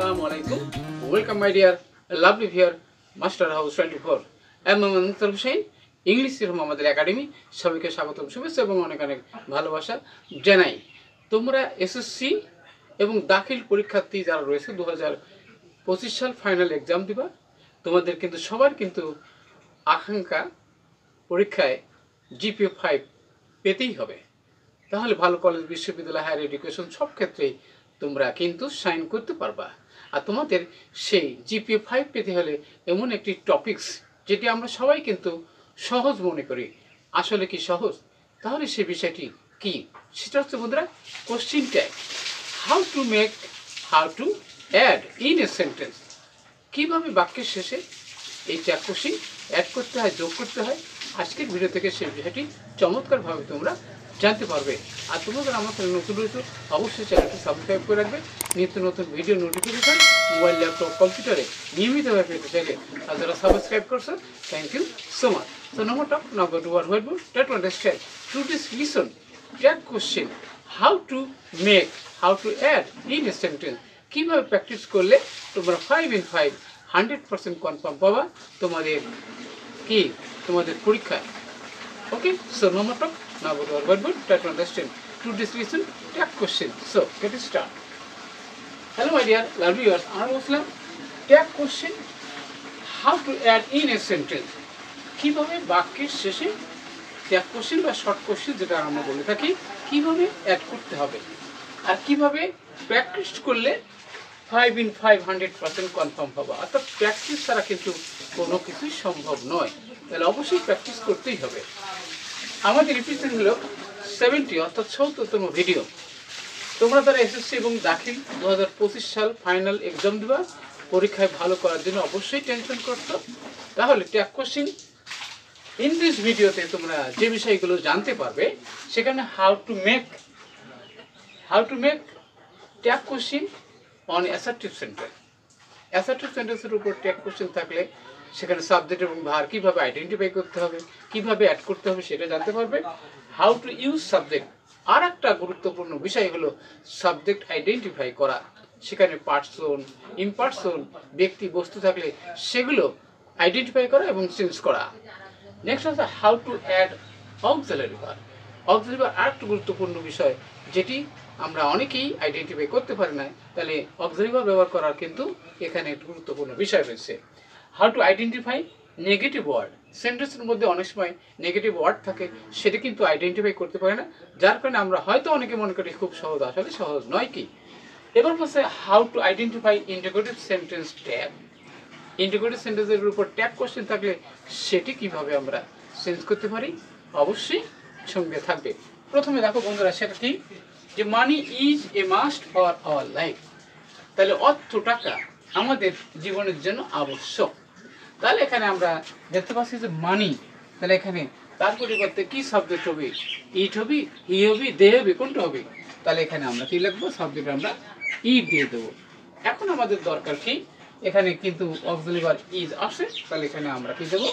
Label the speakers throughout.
Speaker 1: Assalamualaikum. Welcome my dear lovely viewer Master House 24. I'm Muhammad Hussein. English সিরম আমাদের academy সবাইকে স্বাগতম শুভেচ্ছা এবং অনেক অনেক ভালোবাসা জানাই। তোমরা এসএসসি এবং দাখিল পরীক্ষার্থী যারা রয়েছে 2025 সাল ফাইনাল এক্সাম দিবা, তোমাদের কিন্তু সবার কিন্তু আকাঙ্ক্ষা পরীক্ষায় জিপিএ 5 পেতেই হবে। তাহলে ভালো কলেজ, বিশ্ববিদ্যালয়, হায়ার এডুকেশন সব ক্ষেত্রেই তোমরা কিন্তু সাইন করতে পারবা। আর তোমাদের সেই জিপিএ 5 পেতে হলে এমন একটি টপিকস যেটি আমরা সবাই কিন্তু সহজ মনে করি, আসলে কি সহজ? তাহলে সেই বিষয়টি কি? সেটা হচ্ছে বন্ধুরা question tag. How to add in a sentence. কীভাবে বাক্যের শেষে এই ট্যাগ কোশ্চিন অ্যাড করতে হয়, যোগ করতে হয়। আজকের ভিডিও থেকে সেই বিষয়টি চমৎকারভাবে তোমরা জানতে পারবে। আর তোমাদের আমার চ্যানেল নতুন রয়েছে, অবশ্যই চ্যানেলটি সাবস্ক্রাইব করে রাখবে। নিত্য নতুন ভিডিও নোটিফিকেশন মোবাইল, ল্যাপটপ, কম্পিউটারে নিয়মিতভাবে পেতে চাইলে আর যারা সাবস্ক্রাইব করছো, thank you so much. So no more talk, now go to our whiteboard. Try to understand. To this listen, tag question, how to add in a sentence. কিভাবে practice করলে তোমরা 5 in 5 100% confirm পাবা তোমাদের পরীক্ষায়। Okay, so no more talk, now go to our whiteboard. Try to understand. To this listen, tag question. So get it start. Hello my dear lovely viewers, I'm Muslim. Tag question, how to add in a sentence. কিভাবে বাক্যের শেষে tag question বা short question যেটা আমরা বলে থাকি, কিভাবে add করতে হবে আর কিভাবে প্র্যাকটিস করলে 5 in 5 100% কনফার্ম হবে। অর্থাৎ প্র্যাকটিস ছাড়া কিন্তু কোনো কিছুই সম্ভব নয়, তাহলে অবশ্যই প্র্যাকটিস করতেই হবে। আমাদের এপিসোড হলো 70, অর্থাৎ 70তম ভিডিও। তোমরা যারা এসএসসি এবং দাখিল 2025 সাল ফাইনাল এক্সাম দেবা, পরীক্ষায় ভালো করার জন্য অবশ্যই টেনশন করতো। তাহলে ট্যাগ কোশ্চেন ইন দিস ভিডিওতে তোমরা যে বিষয়গুলো জানতে পারবে, সেখানে how to make tag question on assertive sentence. Assertive সেন্টেন্সের উপর ট্যাগ কোশ্চেন থাকলে সেখানে সাবজেক্ট এবং ভার কীভাবে আইডেন্টিফাই করতে হবে, কীভাবে অ্যাড করতে হবে সেটা জানতে পারবে। হাউ টু ইউজ সাবজেক্ট, আর একটা গুরুত্বপূর্ণ বিষয় হলো সাবজেক্ট আইডেন্টিফাই করা। সেখানে পার্সন, ইমপার্সন, ব্যক্তি, বস্তু থাকলে সেগুলো আইডেন্টিফাই করা এবং চেঞ্জ করা। নেক্সট হচ্ছে how to add auxiliary verb. Auxiliary verb আরেকটা গুরুত্বপূর্ণ বিষয় যেটি আমরা অনেকেই আইডেন্টিফাই করতে পারি না, তাহলে অক্সিলারি ভার্ব ব্যবহার করার কিন্তু এখানে একটা গুরুত্বপূর্ণ বিষয় রয়েছে। How to identify negative word. সেন্টেন্সের মধ্যে অনেক সময় নেগেটিভ ওয়ার্ড থাকে, সেটা কিন্তু আইডেন্টিফাই করতে পারে না, যার কারণে আমরা হয়তো অনেকে মনে করি খুব সহজ, আসলে সহজ নয়। কি এবার হচ্ছে how to identify integrative sentence tag. Integrative সেন্টেন্সের উপর ট্যাগ কোশ্চেন থাকলে সেটি কিভাবে আমরা চেঞ্জ করতে পারি, অবশ্যই সঙ্গে থাকবে। প্রথমে দেখো বন্ধুরা, সেটা কি যে money is a must for our life. তাহলে অর্থ, টাকা আমাদের জীবনের জন্য আবশ্যক। তাহলে এখানে আমরা দেখতে পাচ্ছি যে মানি, তাহলে এখানে তার পরিবর্তে কি সাবজেক্ট হবে? ইট হবে, হি হবে, দে হবে, কোনটা হবে? তাহলে এখানে আমরা কি লিখবো? সাবজেক্ট আমরা ইট দিয়ে দেবো। এখন আমাদের দরকার কি, এখানে কিন্তু অক্সিলারি ভার্ব ইজ আসে, তাহলে এখানে আমরা কি দেবো?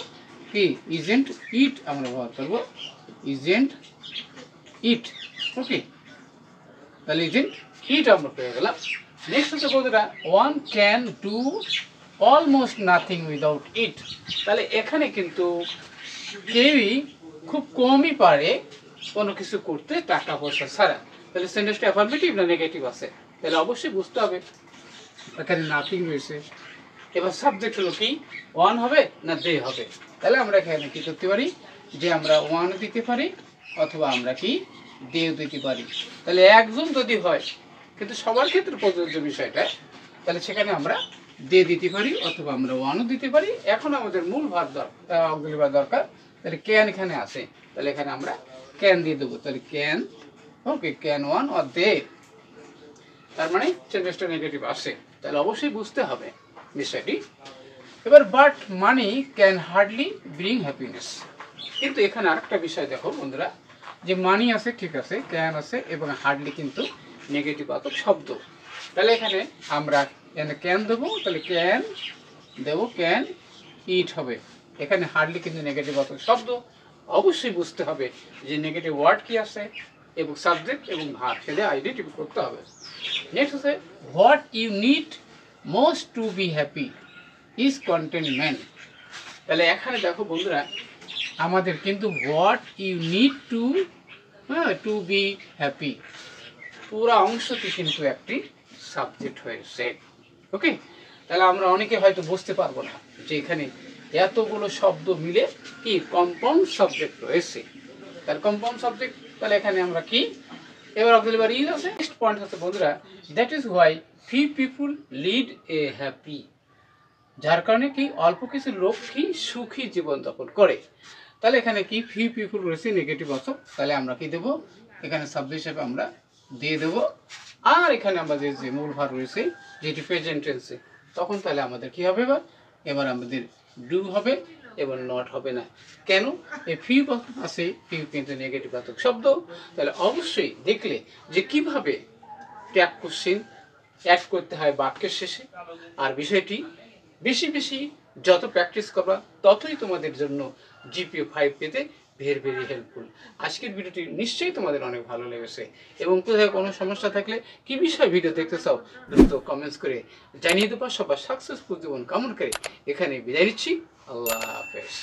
Speaker 1: কি ইজেন্ট ইট আমরা ব্যবহার করবো, ইজেন্ট ইট। ওকে, তাহলে ইজেন্ট ইট আমরা পেয়ে গেলাম। নেক্সট হচ্ছে বন্ধুরা, one can do almost nothing without it. তাহলে এখানে কিন্তু কেউই, খুব কমই পারে কোনো কিছু করতে টাকা পয়সা ছাড়া। তাহলে সেন্টেন্সটা অ্যাফার্মেটিভ না নেগেটিভ আছে? তাহলে অবশ্যই বুঝতে হবে এখানে নাথিং রয়েছে। এবার সাবজেক্ট হলো কি, ওয়ান হবে না দে হবে? তাহলে আমরা এখানে কি করতে পারি, যে আমরা ওয়ান দিতে পারি অথবা আমরা কি দেও দিতে পারি। তাহলে একজন যদি হয়, কিন্তু সবার ক্ষেত্রে প্রযোজ্য বিষয়টা, তাহলে সেখানে আমরা দে দিতে পারি অথবা আমরা ওয়ানও দিতে পারি। এখন আমাদের মূল ভাব অক্সিলারি ভার্ব দরকার, তাহলে ক্যান এখানে আছে, তাহলে এখানে আমরা ক্যান দিয়ে দেবো। তাহলে can, okay, can one or they, তার মানে সেন্টেন্সটা নেগেটিভ আসে। তাহলে অবশ্যই বুঝতে হবে বিষয়টি। এবার but money can hardly bring happiness. কিন্তু এখানে আরেকটা বিষয় দেখো বন্ধুরা, যে মানি আছে, ঠিক আছে, ক্যান আছে এবং হার্ডলি কিন্তু নেগেটিভ বাচক শব্দ। তাহলে এখানে আমরা ক্যান দেবো, তাহলে ক্যান দেবো, ক্যান ইট হবে। এখানে হার্ডলি কিন্তু নেগেটিভ বাচক শব্দ, অবশ্যই বুঝতে হবে যে নেগেটিভ ওয়ার্ড কি আছে এবং সাবজেক্ট এবং ভার্ব, সেটা আইডেন্টিফাই করতে হবে। নেক্সট হচ্ছে what you need most to be happy is contentment. তাহলে এখানে দেখো বন্ধুরা, আমাদের কিন্তু what you need to to be happy পুরো অংশটি কিন্তু একটি সাবজেক্ট হয়েছে। ওকে, তাহলে আমরা অনেকে হয়তো বুঝতে পারবো না যে এখানে এতগুলো শব্দ মিলে কি কম্পাউন্ড সাবজেক্ট রয়েছে। তাহলে কম্পাউন্ড সাবজেক্ট, তাহলে এখানে আমরা কি এবার অক্সিলারি ইজ আছে। নেক্সট পয়েন্ট হচ্ছে বন্ধুরা, that is why few people lead a happy, যার কারণে কি অল্প কিছু লোক কি সুখী জীবনযাপন করে। তাহলে এখানে কি ফিউ পিপুল রয়েছে নেগেটিভ অংশ, তাহলে আমরা কি দেবো এখানে সাবজেক্ট হিসেবে আমরা দিয়ে দেবো। আর এখানে আমাদের যে মূল ভার রয়েছে যেটি প্রেজেন্ট টেন্সে, তখন তাহলে আমাদের কি হবে, এবার আমাদের ডু হবে এবং নট হবে না। কেন? এই ফিউ আছে, ফিউ কিন্তু নেগেটিভ বাচক শব্দ। তাহলে অবশ্যই দেখলে যে কিভাবে ট্যাগ কোশ্চেন অ্যাড করতে হয় বাক্যের শেষে। আর বিষয়টি বেশি বেশি যত প্র্যাকটিস করবা ততই তোমাদের জন্য জিপিএ 5 পেতে ভেরি ভেরি হেল্পফুল। আজকের ভিডিওটি নিশ্চয়ই তোমাদের অনেক ভালো লেগেছে এবং কোথায় কোনো সমস্যা থাকলে কি বিষয়ে ভিডিও দেখতে চাও দ্রুত কমেন্টস করে জানিয়ে দেবো। সবার সাকসেসফুল জীবন কামনা করে এখানে বিদায় নিচ্ছি। আল্লাহ হাফেজ।